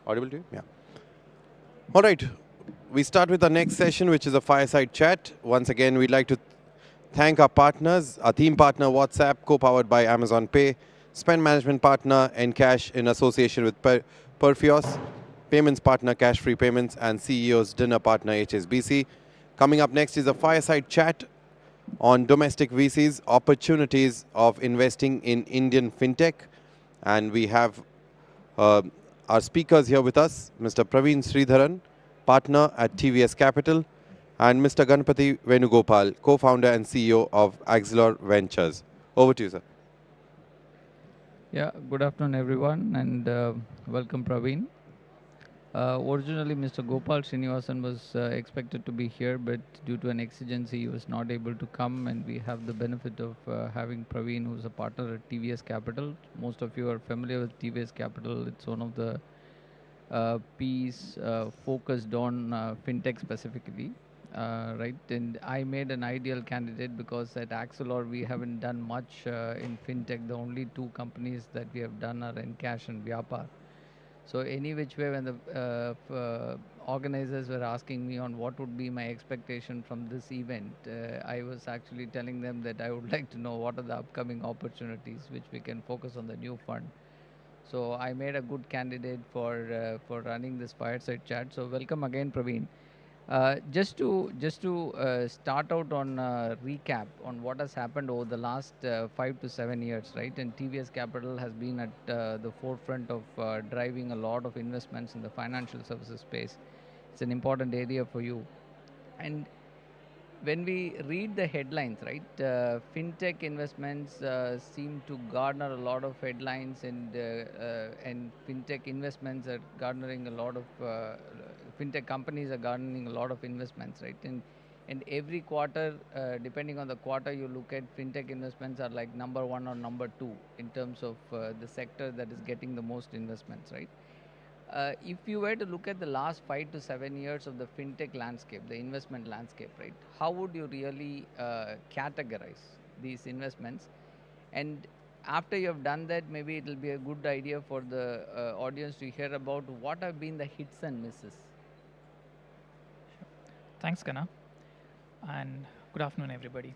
Audible to you? Yeah. All right. We start with our next session, which is a fireside chat. Once again, we'd like to thank our partners, our theme partner, WhatsApp, co-powered by Amazon Pay, spend management partner, Encash in association with Perfios, payments partner, Cash Free Payments, and CEO's dinner partner, HSBC. Coming up next is a fireside chat on domestic VCs, opportunities of investing in Indian fintech. And we have uh, our speakers here with us, Mr. Praveen Sridharan, partner at TVS Capital, and Mr. Ganapathy Venugopal, co-founder and CEO of Axilor Ventures. Over to you, sir. Yeah, good afternoon, everyone, and welcome, Praveen. Originally, Mr. Gopal Srinivasan was expected to be here, but due to an exigency, he was not able to come. And we have the benefit of having Praveen, who's a partner at TVS Capital. Most of you are familiar with TVS Capital. It's one of the P's focused on fintech specifically. Right, and I made an ideal candidate because at Axilor we haven't done much in fintech. The only two companies that we have done are Encash and Vyapar. So any which way, when the organizers were asking me on what would be my expectation from this event, I was actually telling them that I would like to know what are the upcoming opportunities which we can focus on the new fund. So I made a good candidate for running this fireside chat. So welcome again, Praveen. Just to start out on recap on what has happened over the last 5 to 7 years, right? And TVS Capital has been at the forefront of driving a lot of investments in the financial services space. It's an important area for you. And when we read the headlines, right, fintech investments seem to garner a lot of headlines, and fintech investments are garnering a lot of fintech companies are garnering a lot of investments, right? And every quarter, depending on the quarter you look at, fintech investments are like number one or number two in terms of the sector that is getting the most investments, right? If you were to look at the last 5 to 7 years of the fintech landscape, the investment landscape, right, how would you really categorize these investments? And after you have done that, maybe it will be a good idea for the audience to hear about what have been the hits and misses. Thanks, Gana, and good afternoon, everybody.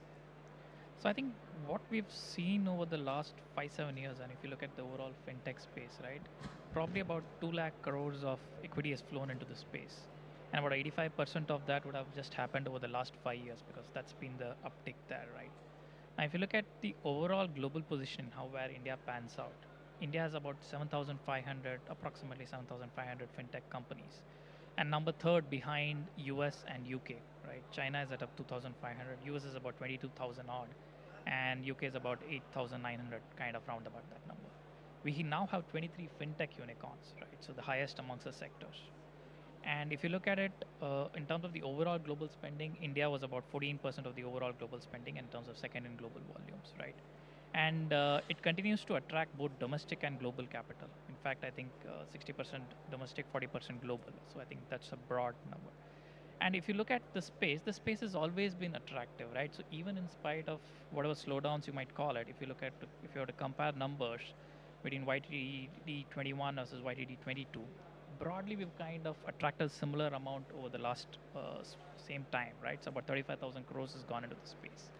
So I think what we've seen over the last 5-7 years, and if you look at the overall fintech space, right, probably about 2 lakh crores of equity has flown into the space, and about 85% of that would have just happened over the last 5 years because that's been the uptick there, right? Now, if you look at the overall global position, how where India pans out, India has about 7,500, approximately 7,500 fintech companies, and number third behind US and UK, right? China is at up 2,500, US is about 22,000 odd, and UK is about 8,900, kind of round about that number. We now have 23 fintech unicorns, right? So the highest amongst the sectors. And if you look at it in terms of the overall global spending, India was about 14% of the overall global spending in terms of second in global volumes, right? And it continues to attract both domestic and global capital. In fact, I think 60% domestic, 40% global. So I think that's a broad number. And if you look at the space has always been attractive, right? So even in spite of whatever slowdowns you might call it, if you were to compare numbers between YTD 21 versus YTD 22, broadly we've kind of attracted similar amount over the last same time, right? So about 35,000 crores has gone into the space.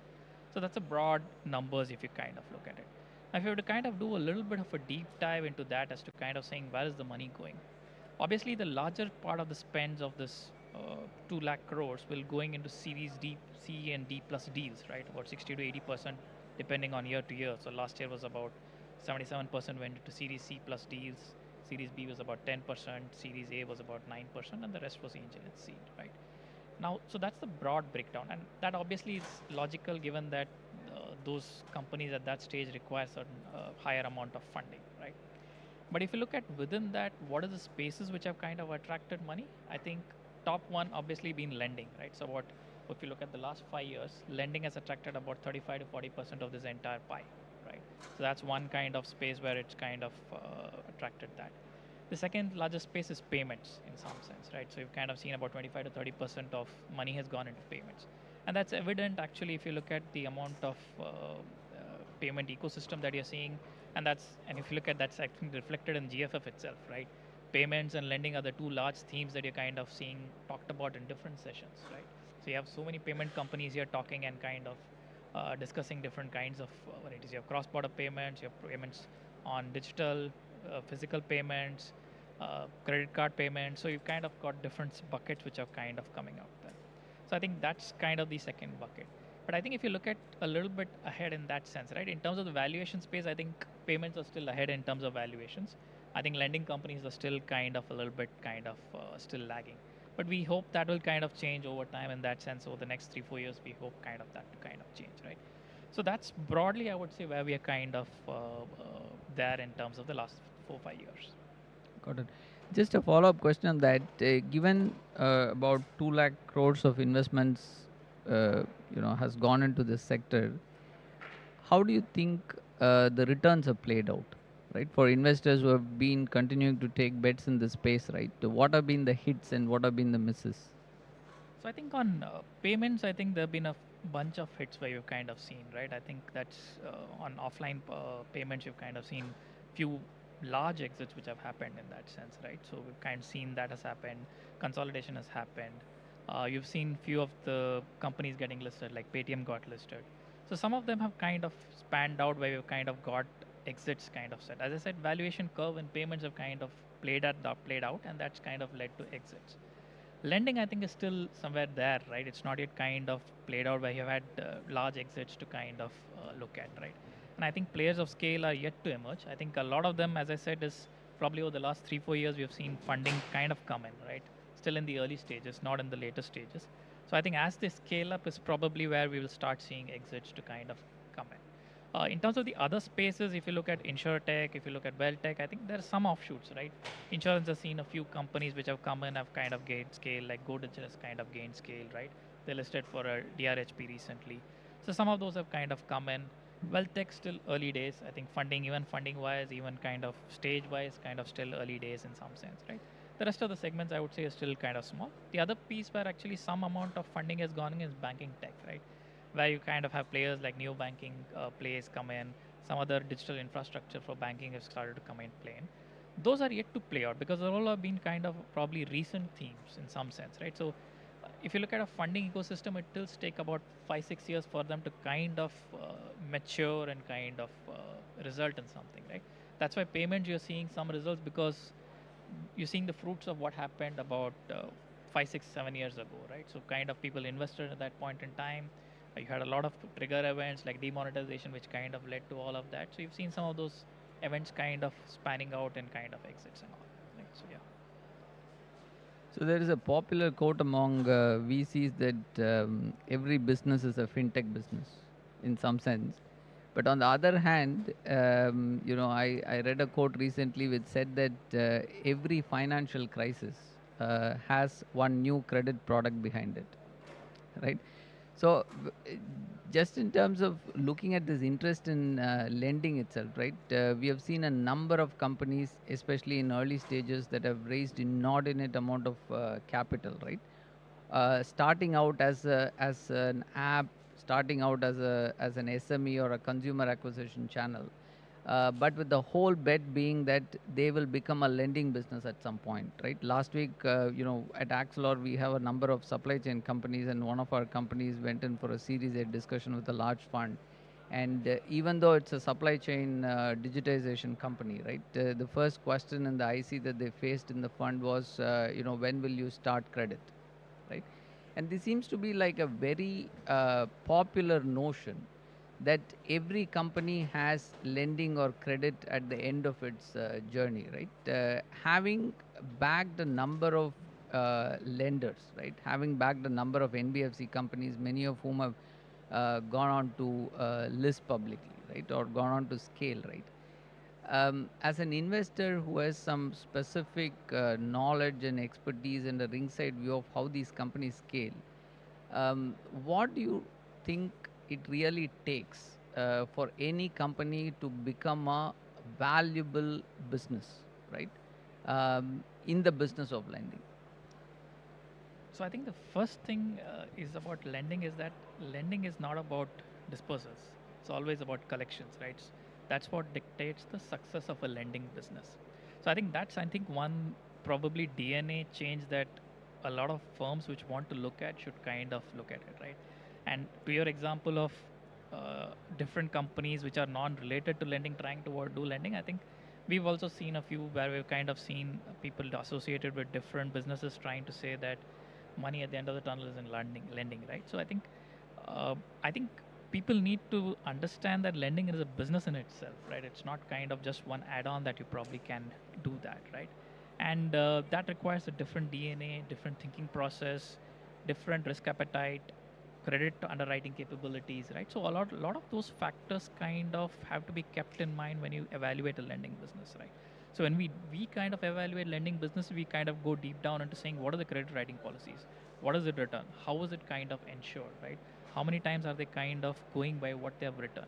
So that's a broad numbers if you kind of look at it. Now, if you were to kind of do a little bit of a deep dive into that as to kind of saying where is the money going, obviously the larger part of the spends of this 2 lakh crores will going into Series D, C and D plus deals, right? About 60 to 80% depending on year to year. So last year was about 77% went into Series C plus deals. Series B was about 10%, Series A was about 9%, and the rest was angel and seed, right? Now, so that's the broad breakdown, and that obviously is logical given that those companies at that stage require certain higher amount of funding, right? But if you look at within that, what are the spaces which have kind of attracted money? I think top one obviously been lending, right? So what if you look at the last 5 years, lending has attracted about 35 to 40% of this entire pie, right? So that's one kind of space where it's kind of attracted that. The second largest space is payments in some sense, right? So you've kind of seen about 25 to 30% of money has gone into payments, and that's evident actually if you look at the amount of payment ecosystem that you're seeing, and if you look at that's actually reflected in GFF itself, right? payments and lending are the two large themes that you're kind of seeing talked about in different sessions, right? So you have so many payment companies here talking and kind of discussing different kinds of varieties. You have cross-border payments, you have payments on digital, physical payments, credit card payments. So you've kind of got different buckets which are kind of coming out there. So I think that's kind of the second bucket. But I think if you look at a little bit ahead in that sense, right, in terms of the valuation space, I think payments are still ahead in terms of valuations. I think lending companies are still kind of a little bit kind of still lagging. But we hope that will kind of change over time in that sense. Over the next 3-4 years, we hope kind of that to kind of change, right? So that's broadly, I would say, where we are kind of there in terms of the last 4-5 years. Got it. Just a follow-up question on that. Given about 2 lakh crores of investments, has gone into this sector, how do you think the returns have played out, right? For investors who have been continuing to take bets in this space, right? What have been the hits and what have been the misses? So I think on payments, I think there have been a bunch of hits where you've kind of seen, right? I think that's on offline payments, you've kind of seen few large exits which have happened in that sense, right? So we've kind of seen that has happened, consolidation has happened. You've seen few of the companies getting listed, like Paytm got listed. So some of them have kind of spanned out where we've kind of got exits kind of set. As I said, valuation curve and payments have kind of played out, and that's kind of led to exits. Lending, I think, is still somewhere there, right? It's not yet kind of played out where you have had large exits to kind of look at, right? And I think players of scale are yet to emerge. I think a lot of them, as I said, is probably over the last 3-4 years, we have seen funding kind of come in, right? Still in the early stages, not in the later stages. So I think as they scale up is probably where we will start seeing exits to kind of come in. In terms of the other spaces, if you look at InsurTech, if you look at WealthTech, I think there are some offshoots, right? Insurance has seen a few companies which have come in, have kind of gained scale, like GoDigital has kind of gained scale, right? They listed for a DRHP recently. So some of those have kind of come in. WealthTech still early days. I think even funding wise, even kind of stage wise, kind of still early days in some sense, right? The rest of the segments I would say is still kind of small. The other piece where actually some amount of funding has gone in is banking tech, right? Where you kind of have players like neo banking plays come in, some other digital infrastructure for banking has started to come in play in. Those are yet to play out because they all have been kind of probably recent themes in some sense, right? So if you look at a funding ecosystem, it will take about 5-6 years for them to kind of mature and kind of result in something, right? That's why payments you're seeing some results because you're seeing the fruits of what happened about 5, 6, 7 years ago, right? So kind of people invested at that point in time. You had a lot of trigger events like demonetization, which kind of led to all of that. So you've seen some of those events kind of spanning out and kind of exits and all. Right? So yeah. So there is a popular quote among VCs that every business is a fintech business in some sense. But on the other hand, I read a quote recently which said that every financial crisis has one new credit product behind it, right? So, just in terms of looking at this interest in lending itself, right? We have seen a number of companies, especially in early stages, that have raised inordinate amount of capital, right? Starting out as an app, starting out as an SME or a consumer acquisition channel, but with the whole bet being that they will become a lending business at some point, right? Last week, at Axilor, we have a number of supply chain companies, and one of our companies went in for a Series A discussion with a large fund. And even though it's a supply chain digitization company, right, the first question in the IC that they faced in the fund was, when will you start credit, right? And this seems to be like a very popular notion that every company has lending or credit at the end of its journey, right? Having backed a number of lenders, right? Having backed a number of NBFC companies, many of whom have gone on to list publicly, right? Or gone on to scale, right? As an investor who has some specific knowledge and expertise and a ringside view of how these companies scale, what do you think it really takes for any company to become a valuable business, right? In the business of lending. So I think the first thing is about lending is that lending is not about dispersals. It's always about collections, right? That's what dictates the success of a lending business. So I think that's one probably DNA change that a lot of firms which want to look at should kind of look at it, right? And to your example of different companies which are non-related to lending trying to do lending, I think we've also seen a few where we've kind of seen people associated with different businesses trying to say that money at the end of the tunnel is in lending, right? So I think people need to understand that lending is a business in itself, right? It's not kind of just one add-on that you probably can do that, right? And that requires a different DNA, different thinking process, different risk appetite, credit to underwriting capabilities, right? So a lot of those factors kind of have to be kept in mind when you evaluate a lending business, right? So when we kind of evaluate lending business, we kind of go deep down into saying what are the credit writing policies, what is it written, how is it kind of ensured, right? How many times are they kind of going by what they have written?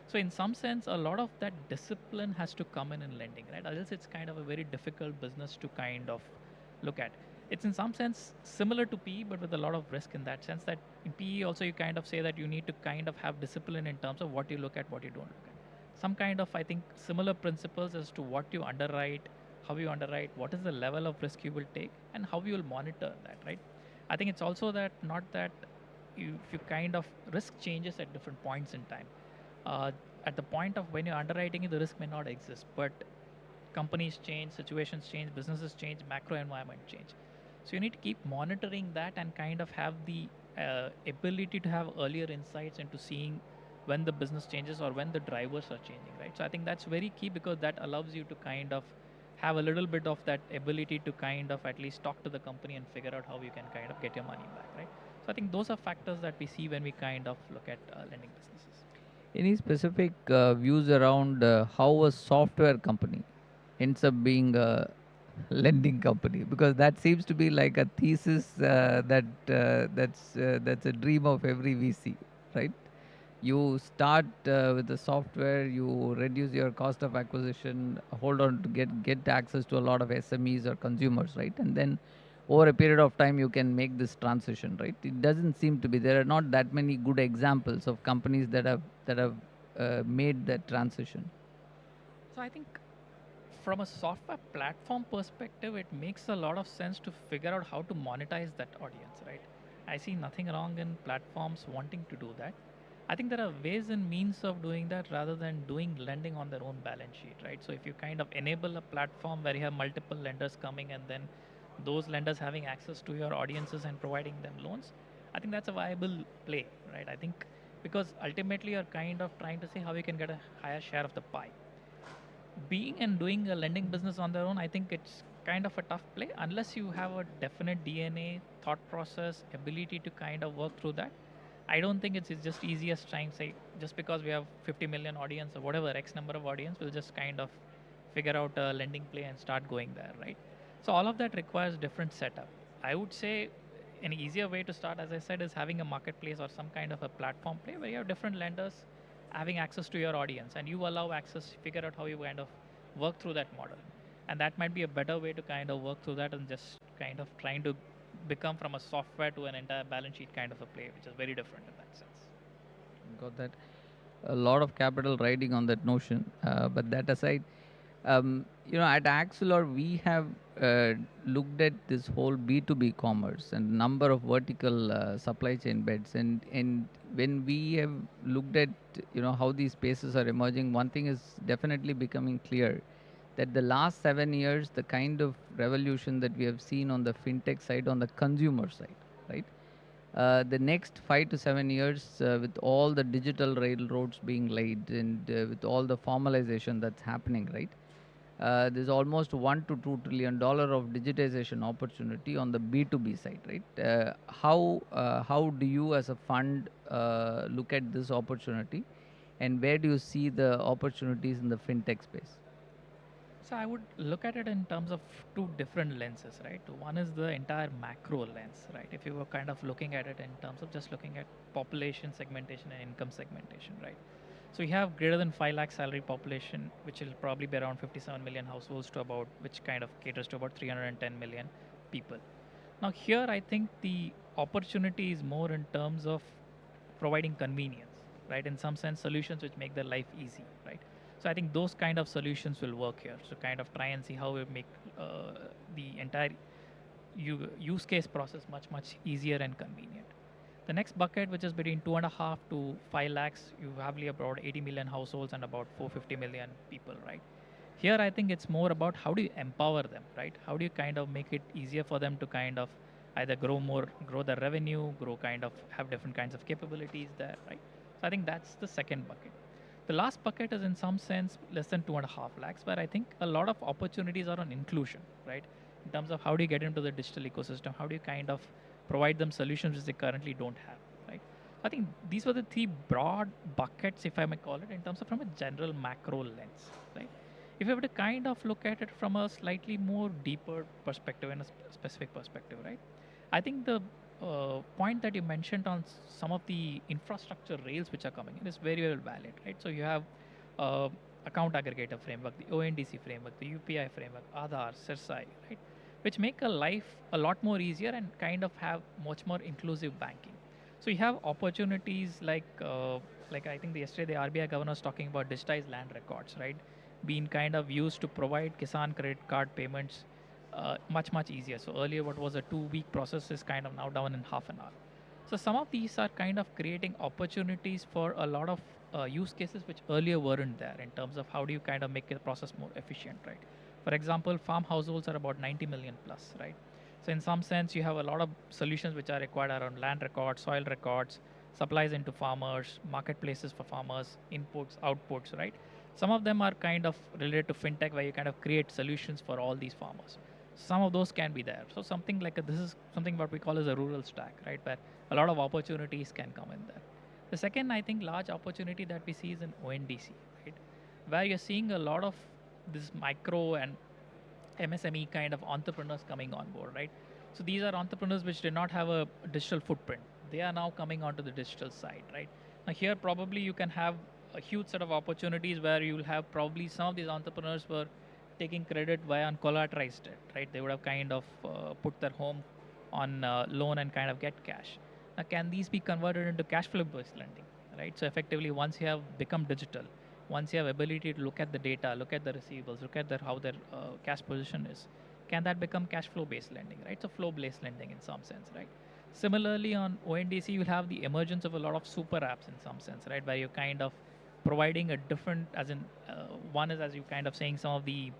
So in some sense, a lot of that discipline has to come in lending, right? Else it's kind of a very difficult business to kind of look at. It's in some sense similar to PE, but with a lot of risk in that sense that in PE also you kind of say that you need to kind of have discipline in terms of what you look at, what you don't look at. Some kind of, I think, similar principles as to what you underwrite, how you underwrite, what is the level of risk you will take, and how you will monitor that, right? I think it's also that not that if you kind of risk changes at different points in time. Uh, at the point of when you're underwriting it, the risk may not exist, but companies change, situations change, businesses change, macro environment change. So you need to keep monitoring that and kind of have the ability to have earlier insights into seeing when the business changes or when the drivers are changing, right? So I think that's very key because that allows you to kind of have a little bit of that ability to kind of at least talk to the company and figure out how you can kind of get your money back, right? So I think those are factors that we see when we kind of look at lending businesses. Any specific views around how a software company ends up being a lending company? Because that seems to be like a thesis that's a dream of every VC, right? You start with the software, you reduce your cost of acquisition, hold on to get access to a lot of SMEs or consumers, right? And then over a period of time you can make this transition, right? It doesn't seem to be, there are not that many good examples of companies that have made that transition. So I think from a software platform perspective, it makes a lot of sense to figure out how to monetize that audience, right? I see nothing wrong in platforms wanting to do that. I think there are ways and means of doing that rather than doing lending on their own balance sheet, right? So if you kind of enable a platform where you have multiple lenders coming and then those lenders having access to your audiences and providing them loans, I think that's a viable play, right? I think because ultimately you're kind of trying to see how you can get a higher share of the pie. Being and doing a lending business on their own, I think it's kind of a tough play unless you have a definite DNA, thought process, ability to kind of work through that. I don't think it's just easy as trying say just because we have 50 million audience or whatever X number of audience, we'll just kind of figure out a lending play and start going there, right? So all of that requires different setup. I would say an easier way to start, as I said, is having a marketplace or some kind of a platform play where you have different lenders having access to your audience and you allow access, figure out how you kind of work through that model. And that might be a better way to kind of work through that and just kind of trying to become from a software to an entire balance sheet kind of a play, which is very different in that sense. Got that. A lot of capital riding on that notion. But that aside, at Axilor, we have looked at this whole B2B commerce and number of vertical supply chain beds. And when we have looked at, how these spaces are emerging, one thing is definitely becoming clear that the last 7 years, the kind of revolution that we have seen on the fintech side, on the consumer side, right? The next 5 to 7 years, with all the digital railroads being laid and with all the formalization that's happening, right? There's almost $1 to $2 trillion of digitization opportunity on the B2B side, right? How do you, as a fund, look at this opportunity, and where do you see the opportunities in the fintech space? So I would look at it in terms of two different lenses, right? One is the entire macro lens, right? If you were kind of looking at it in terms of just looking at population segmentation and income segmentation, right? So we have greater than 5 lakh salary population, which will probably be around 57 million households to about, which kind of caters to about 310 million people. Now here, I think the opportunity is more in terms of providing convenience, right? In some sense, solutions which make their life easy, right? So I think those kind of solutions will work here. So kind of try and see how we make the entire use case process much easier and convenient. The next bucket, which is between 2.5 to 5 lakhs, you have about 80 million households and about 450 million people, right? Here, I think it's more about how do you empower them, right? How do you kind of make it easier for them to kind of either grow their revenue, grow kind of have different kinds of capabilities there, right? So I think that's the second bucket. The last bucket is in some sense less than 2.5 lakhs, where I think a lot of opportunities are on inclusion, right? In terms of how do you get into the digital ecosystem, how do you kind of provide them solutions which they currently don't have, right? I think these were the three broad buckets, if I may call it, in terms of from a general macro lens, right? If you were to kind of look at it from a slightly more deeper perspective and a specific perspective, right? I think the point that you mentioned on some of the infrastructure rails which are coming in is very well valid, right? So you have uh, account aggregator framework, the ONDC framework, the UPI framework, Aadhaar, CERSAI, right? Which make a life a lot more easier and kind of have much more inclusive banking. So you have opportunities like I think yesterday the RBI governor was talking about digitized land records, right? Being kind of used to provide Kisan credit card payments much easier. So earlier, what was a 2 week process is kind of now down in half an hour. So some of these are kind of creating opportunities for a lot of use cases which earlier weren't there in terms of how do you kind of make the process more efficient, right? For example, farm households are about 90 million plus, right? So in some sense, you have a lot of solutions which are required around land records, soil records, supplies into farmers, marketplaces for farmers, inputs, outputs, right? Some of them are kind of related to fintech where you kind of create solutions for all these farmers. Some of those can be there. So something like this is something what we call as a rural stack, right? Where a lot of opportunities can come in there. The second, I think, large opportunity that we see is in ONDC, right? Where you're seeing a lot of this micro and MSME kind of entrepreneurs coming on board, right? So these are entrepreneurs which did not have a digital footprint. They are now coming onto the digital side, right? Now here probably you can have a huge set of opportunities where you will have probably some of these entrepreneurs were taking credit via uncollateralized debt, right? They would have kind of put their home on loan and kind of get cash. Now can these be converted into cash flow based lending, right? So effectively once you have become digital, once you have ability to look at the data, look at the receivables, look at how their cash position is, can that become cash flow based lending, right? So flow based lending in some sense, right? Similarly, on ONDC, you'll have the emergence of a lot of super apps in some sense, right? Where you're kind of providing a different, as in one is as you kind of saying some of the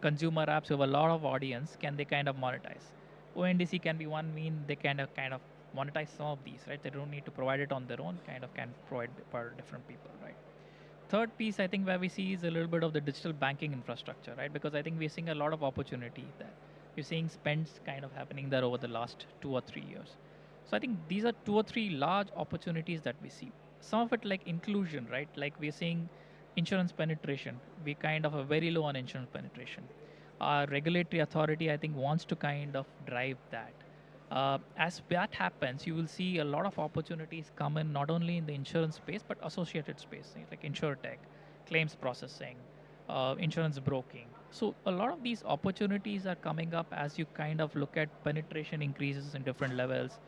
consumer apps who have a lot of audience, can they kind of monetize? ONDC can be one mean they kind of monetize some of these, right? They don't need to provide it on their own, kind of can provide for different people, right? Third piece I think where we see is a little bit of the digital banking infrastructure, right? Because I think we're seeing a lot of opportunity there. We're seeing spends kind of happening there over the last 2 or 3 years. So I think these are two or three large opportunities that we see. Some of it like inclusion, right? Like we're seeing insurance penetration. We kind of are very low on insurance penetration. Our regulatory authority, I think, wants to kind of drive that. As that happens, you will see a lot of opportunities come in not only in the insurance space but associated space like insurtech, claims processing, insurance broking. So a lot of these opportunities are coming up as you kind of look at penetration increases in different levels,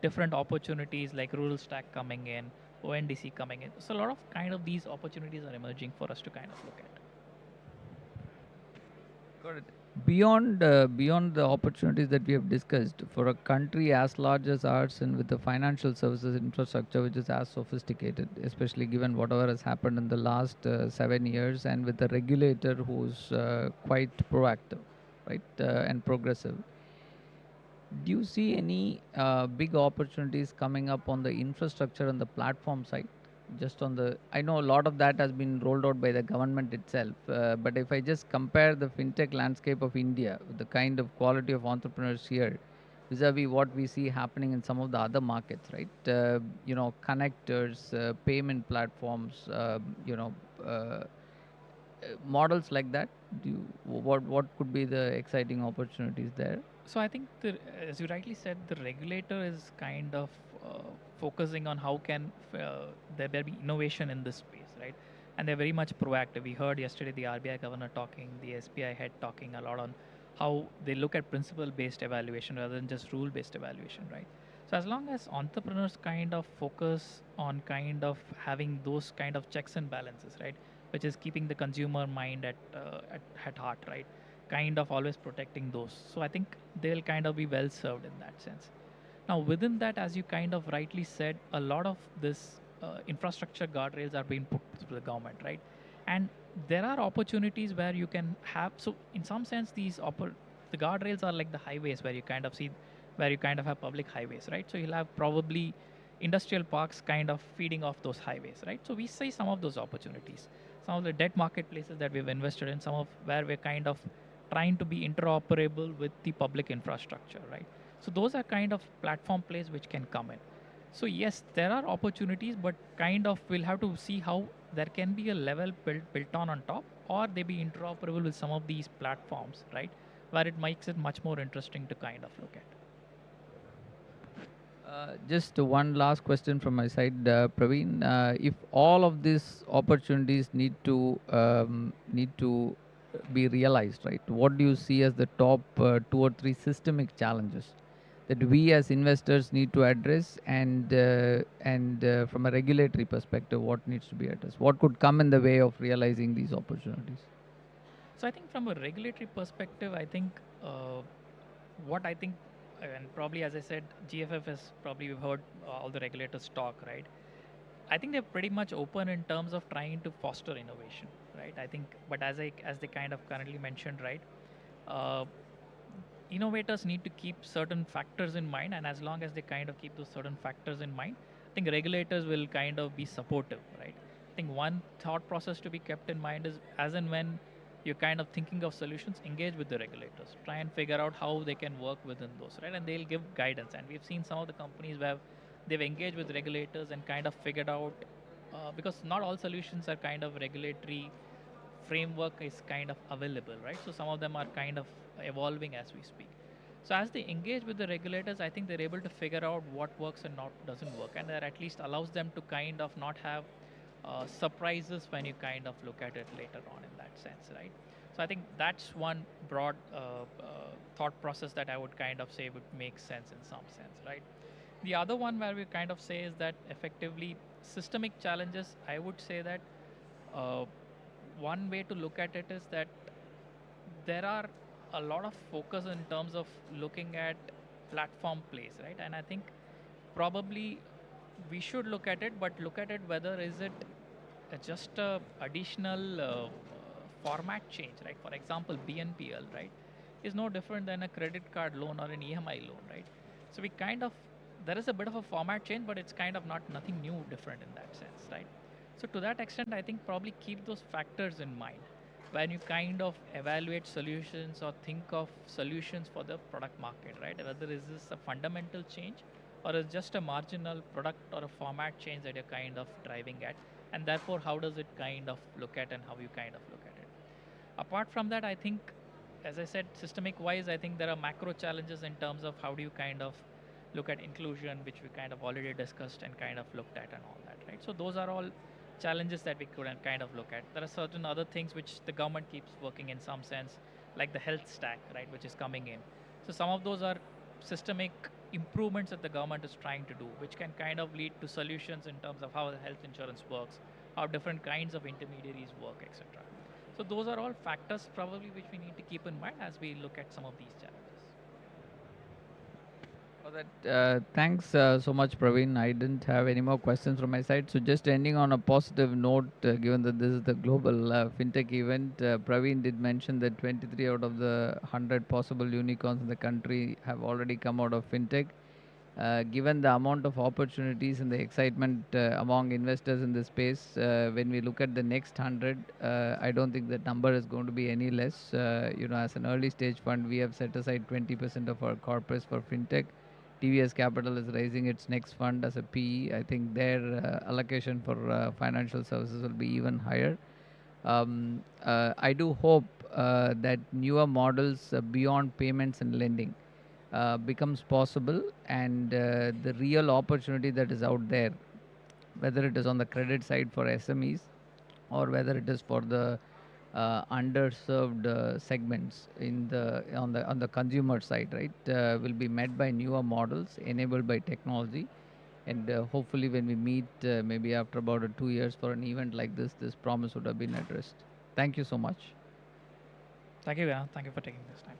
different opportunities like rural stack coming in, ONDC coming in. So a lot of kind of these opportunities are emerging for us to kind of look at. Got it. Beyond the opportunities that we have discussed, for a country as large as ours and with the financial services infrastructure which is as sophisticated, especially given whatever has happened in the last 7 years, and with a regulator who's quite proactive, right, and progressive, do you see any big opportunities coming up on the infrastructure and the platform side? Just on the, I know a lot of that has been rolled out by the government itself, but if I just compare the fintech landscape of India with the kind of quality of entrepreneurs here, vis-a-vis what we see happening in some of the other markets, right? Connectors, payment platforms, models like that. What could be the exciting opportunities there? So I think, as you rightly said, the regulator is kind of focusing on how can there be innovation in this space, right? And they're very much proactive. We heard yesterday the RBI governor talking, the SBI head talking a lot on how they look at principle-based evaluation rather than just rule-based evaluation, right? So as long as entrepreneurs kind of focus on kind of having those kind of checks and balances, right? which is keeping the consumer mind at heart, right? Kind of always protecting those. So I think they'll kind of be well served in that sense. Now, within that, as you kind of rightly said, a lot of this infrastructure guardrails are being put to the government, right? And there are opportunities where you can have. So, in some sense, the guardrails are like the highways where you kind of see, where you kind of have public highways, right? So you'll have probably industrial parks kind of feeding off those highways, right? So we see some of those opportunities, some of the debt marketplaces that we've invested in, some of where we're kind of trying to be interoperable with the public infrastructure, right? So those are kind of platform plays which can come in. So yes, there are opportunities, but kind of we'll have to see how there can be a level built on top, or they be interoperable with some of these platforms, right? Where it makes it much more interesting to kind of look at. Just one last question from my side, Praveen. If all of these opportunities need to be realized, right? What do you see as the top 2 or 3 systemic challenges that we as investors need to address, and from a regulatory perspective, what needs to be addressed? What could come in the way of realizing these opportunities? So I think from a regulatory perspective, I think what I think, and probably as I said, GFF is probably we've heard all the regulators talk, right? I think they're pretty much open in terms of trying to foster innovation, right? I think, but as they kind of currently mentioned, right, uh, innovators need to keep certain factors in mind, and as long as they kind of keep those certain factors in mind, I think regulators will kind of be supportive, right? I think one thought process to be kept in mind is as and when you're kind of thinking of solutions, engage with the regulators, try and figure out how they can work within those, right? And they'll give guidance, and we've seen some of the companies where they've engaged with regulators and kind of figured out, because not all solutions are kind of regulatory framework is kind of available, right? So some of them are kind of evolving as we speak. So as they engage with the regulators, I think they're able to figure out what works and not doesn't work, and that at least allows them to kind of not have surprises when you kind of look at it later on in that sense, right? So I think that's one broad thought process that I would kind of say would make sense in some sense, right? The other one where we kind of say is that effectively systemic challenges, I would say that uh, one way to look at it is that there are a lot of focus in terms of looking at platform plays, right? And I think probably we should look at it, but look at it whether is it just a additional format change, right? For example, BNPL, right, is no different than a credit card loan or an EMI loan, right? So we kind of, there is a bit of a format change, but it's kind of not nothing new different in that sense, right? So to that extent, I think probably keep those factors in mind when you kind of evaluate solutions or think of solutions for the product market, right? Whether is this a fundamental change or is just a marginal product or a format change that you're kind of driving at, and therefore how does it kind of look at and how you kind of look at it. Apart from that, I think, as I said, systemic wise, I think there are macro challenges in terms of how do you kind of look at inclusion, which we kind of already discussed and kind of looked at and all that, right? So those are all challenges that we could kind of look at. There are certain other things which the government keeps working in some sense, like the health stack, right, which is coming in. So some of those are systemic improvements that the government is trying to do, which can kind of lead to solutions in terms of how the health insurance works, how different kinds of intermediaries work, etc. So those are all factors probably which we need to keep in mind as we look at some of these challenges. For that, thanks so much, Praveen. I didn't have any more questions from my side. So, just ending on a positive note, given that this is the global fintech event, Praveen did mention that 23 out of the 100 possible unicorns in the country have already come out of fintech. Given the amount of opportunities and the excitement among investors in this space, when we look at the next 100, I don't think that number is going to be any less. As an early stage fund, we have set aside 20% of our corpus for fintech. TVS Capital is raising its next fund as a PE. I think their allocation for financial services will be even higher. I do hope that newer models beyond payments and lending becomes possible, and the real opportunity that is out there, whether it is on the credit side for SMEs or whether it is for the underserved segments in the on the consumer side, right, will be met by newer models enabled by technology. And hopefully, when we meet, maybe after about 2 years for an event like this promise would have been addressed. Thank you so much. Thank you, Vedant. Thank you for taking this time.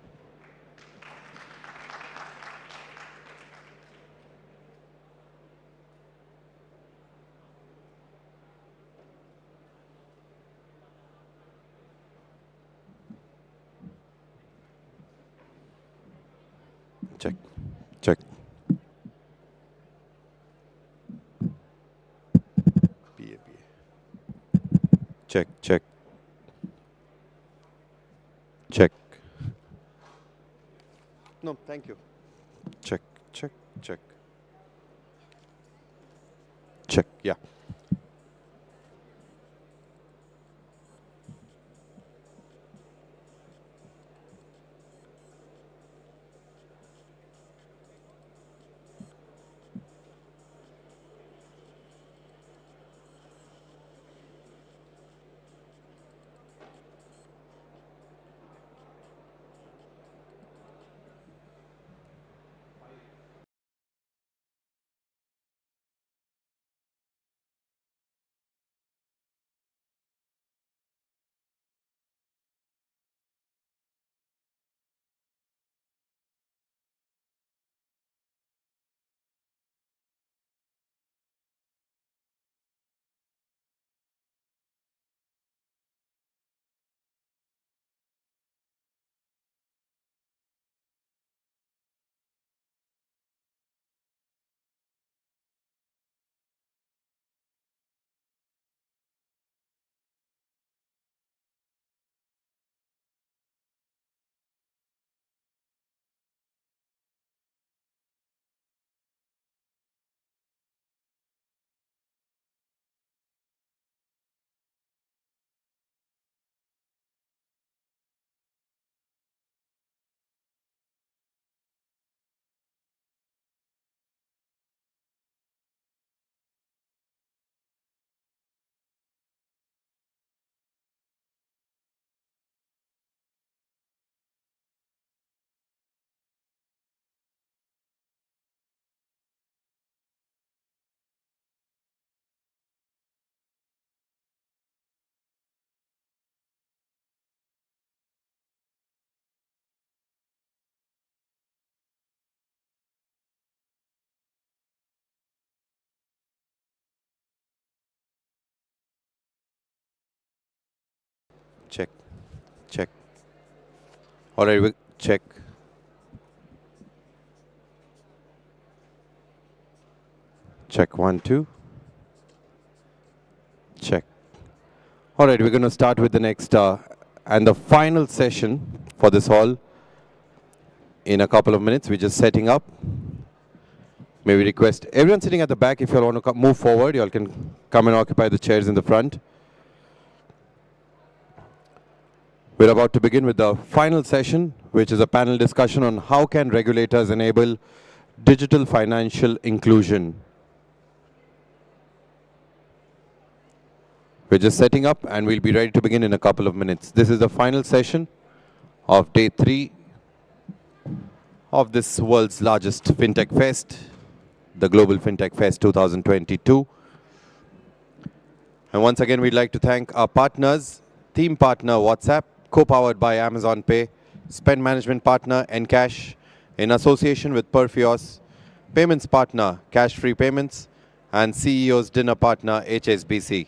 Check. Check. Check. Check. Check. No, thank you. Check. Check. Check. Check. Yeah. Check. Check. All right. Check. Check. 1, 2. Check. All right. We're going to start with the next and the final session for this hall in a couple of minutes. We're just setting up. May we request everyone sitting at the back, if you all want to move forward, you all can come and occupy the chairs in the front. We're about to begin with the final session, which is a panel discussion on how can regulators enable digital financial inclusion. We're just setting up and we'll be ready to begin in a couple of minutes. This is the final session of day 3 of this world's largest Fintech Fest, the Global Fintech Fest 2022. And once again, we'd like to thank our partners, theme partner WhatsApp, co-powered by Amazon Pay, spend management partner Encash, in association with Perfios, payments partner Cash Free Payments, and CEO's dinner partner HSBC.